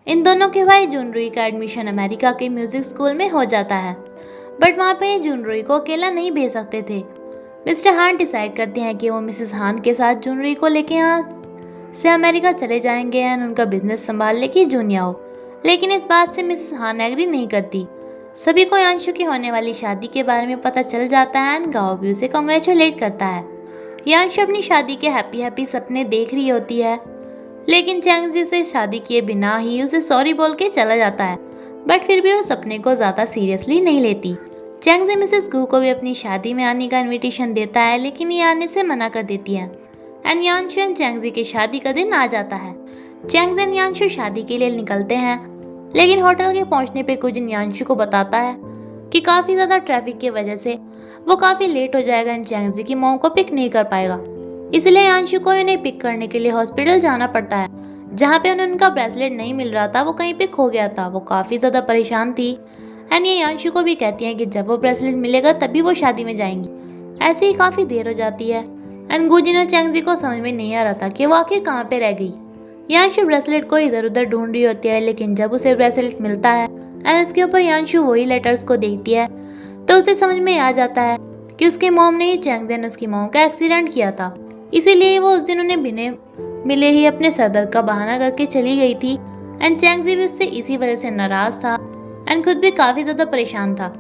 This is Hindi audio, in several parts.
इन दोनों के भाई जुनरुई का एडमिशन अमेरिका के म्यूजिक स्कूल में हो जाता है, बट वहाँ पे जुनरुई को अकेला नहीं भेज सकते थे। मिस्टर हान डिसाइड करते हैं कि वो मिसेस हान के साथ जुनरुई को लेके यहाँ से अमेरिका चले जाएंगे एंड उनका बिजनेस संभालने की जुनियाओ। लेकिन इस बात से मिसेस हान एग्री नहीं करती। सभी को यांशु की होने वाली शादी के बारे में पता चल जाता है एंड गाओ भी उसे कॉन्ग्रेचुलेट करता है। यांशु अपनी शादी के हैप्पी हैप्पी सपने देख रही होती है, लेकिन चैंगजी उसे शादी किए बिना ही उसे सॉरी बोल के चला जाता है, बट फिर भी वो सपने को ज़्यादा सीरियसली नहीं लेती। चैंगजी मिसेस गू को भी अपनी शादी में आने का इनविटेशन देता है, लेकिन ये आने से मना कर देती है एंड यांशु एंड चैंगजी की शादी का दिन आ जाता है। चैंगजी एंड यांशु शादी के लिए निकलते हैं, लेकिन होटल के पहुंचने पे कुजिन यांशु को बताता है कि काफ़ी ज़्यादा ट्रैफिक की वजह से वो काफ़ी लेट हो जाएगा एंड चैंगजी की मॉम को पिक नहीं कर पाएगा। इसलिए यांशु को उन्हें पिक करने के लिए हॉस्पिटल जाना पड़ता है, जहाँ पे उन्हें उनका ब्रेसलेट नहीं मिल रहा था, वो कहीं पे खो गया था। वो काफ़ी ज़्यादा परेशान थी एंड ये यांशु को भी कहती हैं कि जब वो ब्रेसलेट मिलेगा तभी वो शादी में जाएंगी। ऐसे ही काफ़ी देर हो जाती है एंड गुजिन और चैंगजी को समझ में नहीं आ रहा था कि वो आखिर कहाँ पे रह गई। यांशु ब्रेसलेट को इधर उधर ढूंढ रही होती है, लेकिन जब उसे ब्रेसलेट मिलता है एंड उसके ऊपर यांशु वही लेटर्स को देखती है तो उसे समझ में आ जाता है कि उसके मॉम ने ही चैंगजी ने उसकी मॉम का एक्सीडेंट किया था। इसीलिए वो उस दिन उन्हें बिना मिले ही अपने सर दर्द का बहाना करके चली गई थी एंड चैंगजी भी उससे इसी वजह से नाराज था एंड खुद भी काफ़ी ज़्यादा परेशान था।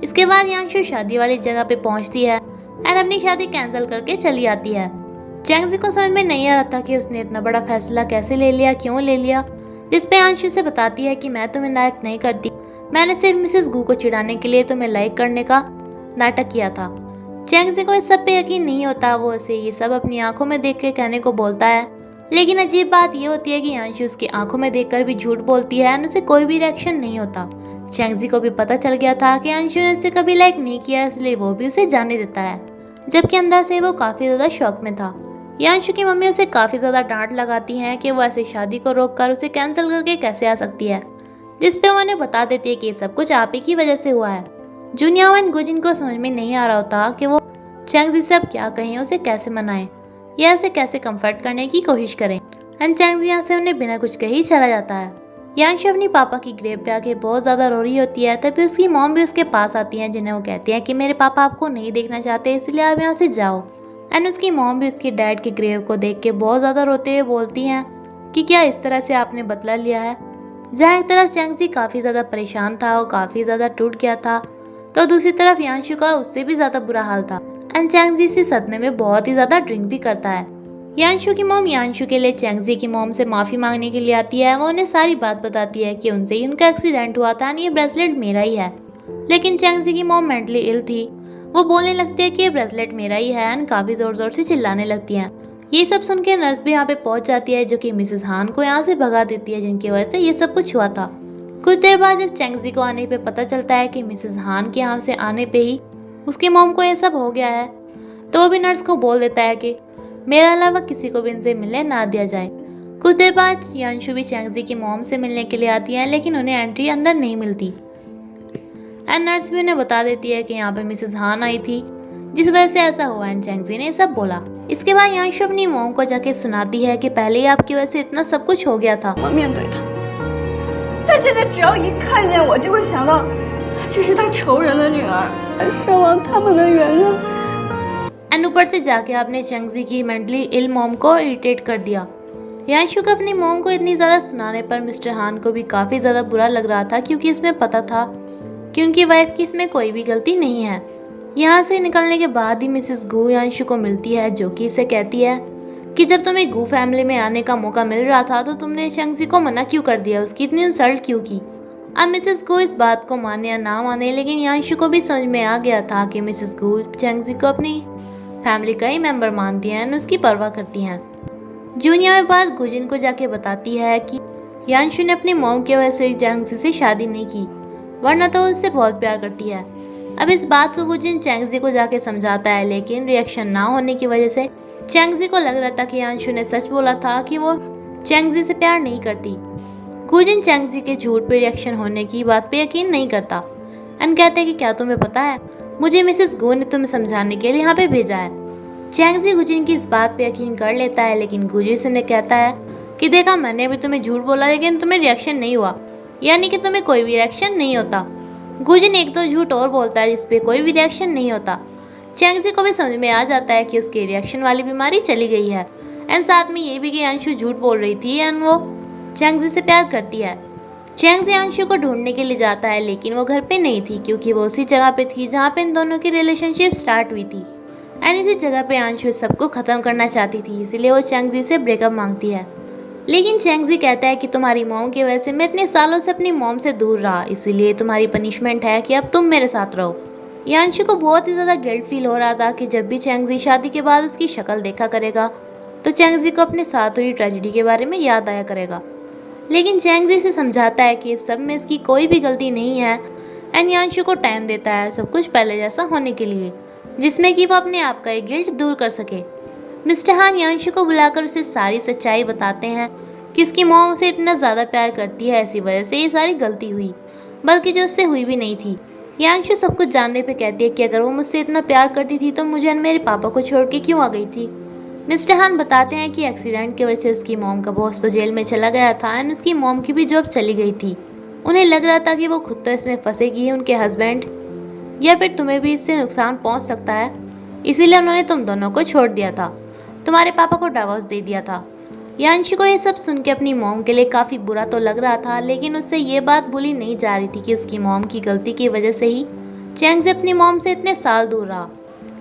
इसके बाद यांशु शादी वाली जगह पे पहुंचती है एंड अपनी शादी कैंसिल करके चली आती है। चैंगजी को समझ में नहीं आ रहा था कि उसने इतना बड़ा फैसला कैसे ले लिया, क्यों ले लिया, जिसपे यांशु से बताती है कि मैं तुम्हें लाइक नहीं करती, मैंने सिर्फ मिसेस गू को चिढ़ाने के लिए तुम्हें लाइक करने का नाटक किया था। चैंगजी को इस सब पे यकीन नहीं होता, वो उसे ये सब अपनी आंखों में देख के कहने को बोलता है, लेकिन अजीब बात ये होती है कि यांशु उसकी आंखों में देखकर भी झूठ बोलती है एंड उसे कोई भी रिएक्शन नहीं होता। चैंगजी को भी पता चल गया था कि यांशु ने उसे कभी लाइक नहीं किया, इसलिए वो भी उसे जाने देता है, जबकि अंदर से वो काफ़ी ज़्यादा शौक में था। यांशु की मम्मी उसे काफ़ी ज़्यादा डांट लगाती हैं कि वो ऐसे शादी को रोककर उसे कैंसिल करके कैसे आ सकती है, जिसपे वो उन्हें बता देती है कि सब कुछ आप ही की वजह से हुआ है। जुनियाओ एंड गुजिन को समझ में नहीं आ रहा होता कि वो चैंगजी से अब क्या कहें, उसे कैसे मनाएं या उसे कैसे कंफर्ट करने की कोशिश करें एंड चैंगजी यहाँ से उन्हें बिना कुछ कहे ही चला जाता है। यांशु अपनी पापा की ग्रेव पे आके बहुत ज़्यादा रो रही होती है, तभी उसकी मॉम भी उसके पास आती हैं, जिन्हें वो कहती हैं कि मेरे पापा आपको नहीं देखना चाहते, इसलिए आप यहाँ से जाओ। एंड उसकी मॉम भी उसकी डैड की ग्रेव को देख के बहुत ज़्यादा रोते हुए बोलती हैं कि क्या इस तरह से आपने बदला लिया है। जहाँ एक तरफ चैंगजी काफ़ी ज़्यादा परेशान था, वो काफ़ी ज़्यादा टूट गया था, तो दूसरी तरफ यांशु का उससे भी ज़्यादा बुरा हाल था एंड चैंगजी इसी सदमे में बहुत ही ज़्यादा ड्रिंक भी करता है। यांशु की मॉम यांशु के लिए चैंगजी की मॉम से माफ़ी मांगने के लिए आती है। वो उन्हें सारी बात बताती है कि उनसे ही उनका एक्सीडेंट हुआ था, ये ब्रेसलेट मेरा ही है। लेकिन चैंगजी की मॉम मेंटली इल थी, वो बोलने लगती है कि ये ब्रेसलेट मेरा ही है एंड काफ़ी ज़ोर ज़ोर से चिल्लाने लगती हैं। ये सब सुन के नर्स भी यहाँ पे पहुँच जाती है, जो कि मिसेस हान को यहाँ से भगा देती है, जिनकी वजह से ये सब कुछ हुआ था। कुछ देर बाद जब चैंगजी को आने पे पता चलता है कि मिसेस हान के यहाँ से आने पे ही उसकी मॉम को ये सब हो गया है, तो वो भी नर्स को बोल देता है कि मेरे अलावा किसी को भी इनसे मिलने ना दिया जाए। कुछ देर बाद यांशु भी चैंगजी की मॉम से मिलने के लिए आती है, लेकिन उन्हें एंट्री अंदर नहीं मिलती एंड नर्स भी उन्हें बता देती है कि यहाँ पे मिसेस हान आई थी, जिस वजह से ऐसा हुआ एंड चैंगजी ने सब बोला। इसके बाद यांशु अपनी मॉम को जाके सुनाती है कि पहले ही आपकी वजह से इतना सब कुछ हो गया था। 他现在只要一看见我，就会想到这是他仇人的女儿，奢望他们的原谅。 एंड ऊपर से जाके आपने चैंगजी की मेंटली इल मॉम को इरिटेट कर दिया। यांशु को अपनी मॉम को इतनी ज़्यादा सुनाने पर मिस्टर हान को भी काफ़ी ज़्यादा बुरा लग रहा था, क्योंकि इसमें पता था कि उनकी वाइफ की इसमें कोई भी गलती नहीं है। यहाँ से निकलने के बाद ही मिसेस गू यांशु को मिलती है, जो कि इसे कहती है कि जब तुम्हें गू फैमिली में आने का मौका मिल रहा था तो तुमने चैंगजी को मना क्यों कर दिया, उसकी इतनी इंसल्ट क्यों की। अब मिसेस गू इस बात को माने या ना माने, लेकिन यांशु को भी समझ में आ गया था कि मिसेस गू चैंगजी को अपनी फैमिली का ही मेंबर मानती हैं, उसकी परवाह करती हैं। जूनिया में बात गुजिन को जाके बताती है कि यांशु ने अपनी मॉम की वजह से चैंगजी से शादी नहीं की, वरना तो उससे बहुत प्यार करती है। अब इस बात को गुजिन चैंगजी को जाके समझाता है, लेकिन रिएक्शन ना होने की वजह से चैंगजी को लग रहा था कि यांशु ने सच बोला था कि वो चैंगजी से प्यार नहीं करती। गुजिन चैंगजी के झूठ पे रिएक्शन होने की बात पे यकीन नहीं करता एंड कहते हैं कि क्या तुम्हें पता है, मुझे मिसेस गो ने तुम्हें समझाने के लिए यहाँ पे भेजा है। चैंगजी गुजिन की इस बात पे यकीन कर लेता है, लेकिन गुजिन से उन्हें कहता है कि देखा मैंने अभी तुम्हें झूठ बोला लेकिन तुम्हें रिएक्शन नहीं हुआ, यानी कि तुम्हें कोई भी रिएक्शन नहीं होता। गुजिन एक दो झूठ और बोलता है जिसपे कोई भी रिएक्शन नहीं होता। चैंगजी को भी समझ में आ जाता है कि उसकी रिएक्शन वाली बीमारी चली गई है। एंड साथ में ये भी कि अंशु झूठ बोल रही थी एंड वो चैंगजी से प्यार करती है। चैंगजी अंशु को ढूंढने के लिए जाता है लेकिन वो घर पे नहीं थी, क्योंकि वो उसी जगह पे थी जहाँ पे इन दोनों की रिलेशनशिप स्टार्ट हुई थी। एंड इसी जगह पे अंशु सबको खत्म करना चाहती थी, इसीलिए वो चैंगजी से ब्रेकअप मांगती है। लेकिन चैंगजी कहता है कि तुम्हारी मॉम की वजह से मैं इतने सालों से अपनी मॉम से दूर रहा, इसीलिए तुम्हारी पनिशमेंट है कि अब तुम मेरे साथ रहो। यांशु को बहुत ही ज़्यादा गिल्ट फील हो रहा था कि जब भी चैंगजी शादी के बाद उसकी शक्ल देखा करेगा तो चैंगजी को अपने साथ हुई ट्रेजेडी के बारे में याद आया करेगा। लेकिन चैंगजी से समझाता है कि इस सब में इसकी कोई भी गलती नहीं है एंड यांशु को टाइम देता है सब कुछ पहले जैसा होने के लिए, जिसमें कि वो अपने आप का एक गिल्ट दूर कर सके। मिस्टर हान यांशु को बुलाकर उसे सारी सच्चाई बताते हैं कि उसकी मॉम उसे इतना ज़्यादा प्यार करती है, ऐसी वजह से ये सारी गलती हुई, बल्कि जो उससे हुई भी नहीं थी। यांशु सब कुछ जानने पे कहती है कि अगर वो मुझसे इतना प्यार करती थी तो मुझे मेरे पापा को छोड़ के क्यों आ गई थी। मिस्टर हान बताते हैं कि एक्सीडेंट की वजह से उसकी मॉम का बॉस तो जेल में चला गया था एंड उसकी मॉम की भी जॉब चली गई थी। उन्हें लग रहा था कि वो खुद तो इसमें फंसेगी, उनके हस्बैंड या फिर तुम्हें भी इससे नुकसान पहुंच सकता है, इसीलिए उन्होंने तुम दोनों को छोड़ दिया था, तुम्हारे पापा को डिवोर्स दे दिया था। यांशु को ये सब सुन के अपनी मॉम के लिए काफ़ी बुरा तो लग रहा था, लेकिन उससे ये बात भूली नहीं जा रही थी कि उसकी मॉम की गलती की वजह से ही चैंगजी अपनी मॉम से इतने साल दूर रहा।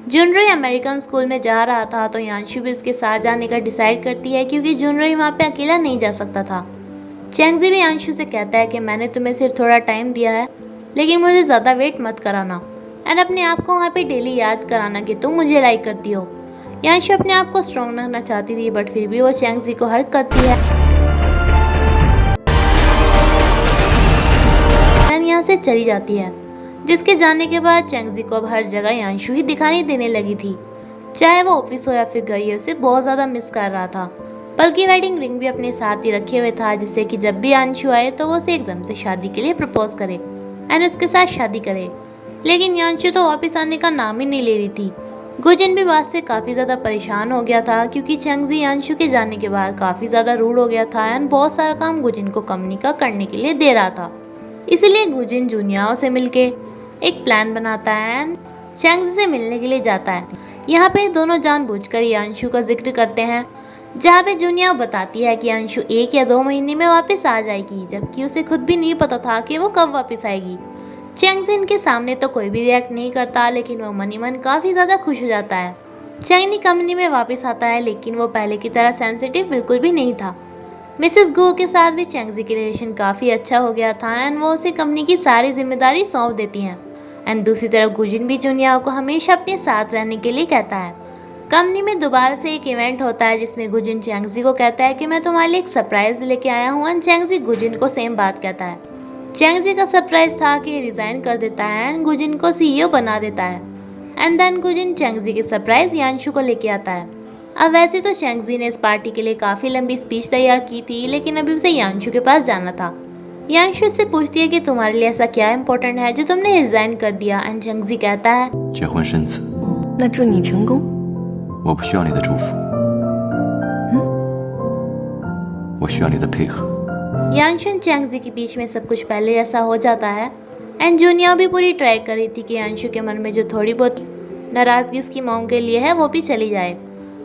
जुनरुई अमेरिकन स्कूल में जा रहा था तो यांशु भी उसके साथ जाने का डिसाइड करती है, क्योंकि जुनरुई वहाँ पे अकेला नहीं जा सकता था। चैंगजी भी यांशु से कहता है कि मैंने तुम्हें सिर्फ थोड़ा टाइम दिया है, लेकिन मुझे ज़्यादा वेट मत कराना एंड अपने आप को वहाँ पे डेली याद कराना कि तुम मुझे लाइक करती हो। यांशु अपने आप को स्ट्रॉन्ग रखना चाहती थी, बट फिर भी वो चैंगजी को हर्ट करती है एंड यहाँ से चली जाती है, जिसके जाने के बाद चैंगजी को अब हर जगह यांशु ही दिखाई देने लगी थी। चाहे वो ऑफिस हो या फिर घर, उसे बहुत ज़्यादा मिस कर रहा था। बल्कि वेडिंग रिंग भी अपने साथ ही रखे हुए था, जिससे कि जब भी अंशु आए तो वो उसे एकदम से शादी के लिए प्रपोज करे एंड उसके साथ शादी करे। लेकिन यांशु तो वापस आने का नाम ही नहीं ले रही थी। गुजिन भी बात से काफ़ी ज़्यादा परेशान हो गया था, क्योंकि चैंगजी यांशु के जाने के बाद काफ़ी ज़्यादा रूड हो गया था एंड बहुत सारा काम गुजिन को कंपनी का करने के लिए दे रहा था। इसीलिए गुजिन जूनियाओं से मिलके एक प्लान बनाता है एंड चैंगजी से मिलने के लिए जाता है। यहाँ पे दोनों जानबूझकर यांशु का जिक्र करते हैं, जहाँ पे जूनिया बताती है कि अंशु 1 या 2 महीने में वापस आ जाएगी, जबकि उसे खुद भी नहीं पता था कि वो कब वापस आएगी। चैंगजी इनके सामने तो कोई भी रिएक्ट नहीं करता, लेकिन वो मन ही मन काफ़ी ज़्यादा खुश हो जाता है। चैंगजी कंपनी में वापस आता है, लेकिन वो पहले की तरह सेंसिटिव बिल्कुल भी नहीं था। मिसेस गो के साथ भी चैंगजी की रिलेशन काफ़ी अच्छा हो गया था एंड वो उसे कंपनी की सारी जिम्मेदारी सौंप देती हैं। एंड दूसरी तरफ गुजिन भी जूनिया को हमेशा अपने साथ रहने के लिए कहता है। कंपनी में दोबारा से एक इवेंट होता है, जिसमें गुजिन चैंगजी को कहता है कि मैं तुम्हारे लिए एक सरप्राइज लेके आया हूँ एंड चैंगजी गुजिन को सेम बात कहता है। चैंगजी का सरप्राइज था कि रिजाइन कर देता है एंड गुजिन को सीईओ बना देता है। एंड देन गुजिन चैंगजी के सरप्राइज यांशु को लेके आता है। अब वैसे तो चैंगजी ने इस पार्टी के लिए काफ़ी लंबी स्पीच तैयार की थी, लेकिन अभी उसे यांशु के पास जाना था। यांशु से पूछती है कि तुम्हारे लिए ऐसा क्या इम्पोर्टेंट है जो तुमने रिजाइन कर दिया एंड चैंगजी कहता है 结婚生子，那祝你成功。我不需要你的祝福，我需要你的配合。 यांशु और चैंगजी के बीच में सब कुछ पहले जैसा हो जाता है एंड जूनिया भी पूरी ट्राई कर रही थी कि यांशु के मन में जो थोड़ी बहुत नाराज़गी उसकी मॉम के लिए है वो भी चली जाए।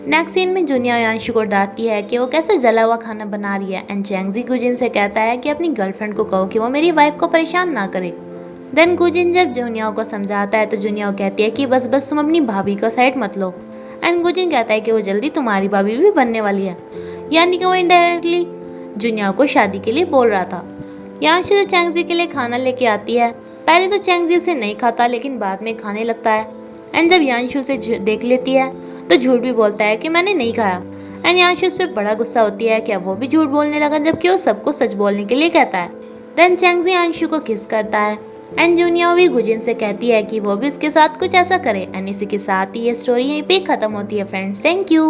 नेक्स्ट सीन में जूनिया यांशु को डांटती है कि वो कैसे जला हुआ खाना बना रही है एंड चैंगजी गुजिन से कहता है कि अपनी गर्लफ्रेंड को कहो कि वो मेरी वाइफ को परेशान ना करे। देन गुजिन जब जूनिया को समझाता है तो जूनिया कहती है कि बस तुम अपनी भाभी का साइड मत लो एंड गुजिन कहता है कि वो जल्दी तुम्हारी भाभी भी बनने वाली है, यानी कि वो इनडायरेक्टली जूनिया को शादी के लिए बोल रहा था। यांशु तो चैंगजी के लिए खाना लेके आती है। पहले तो चैंगजी उसे नहीं खाता, लेकिन बाद में खाने लगता है एंड जब यांशु उसे देख लेती है तो झूठ भी बोलता है कि मैंने नहीं खाया एंड यांशु उस पर बड़ा गुस्सा होती है कि अब वो भी झूठ बोलने लगा, जबकि वो सबको सच बोलने के लिए कहता है। देन चैंगजी यांशु को किस करता है एंड जूनिया भी गुजिन से कहती है कि वो भी उसके साथ कुछ ऐसा करे एंड इसी के साथ ही ये स्टोरी यहीं पे खत्म होती है फ्रेंड्स। Thank you.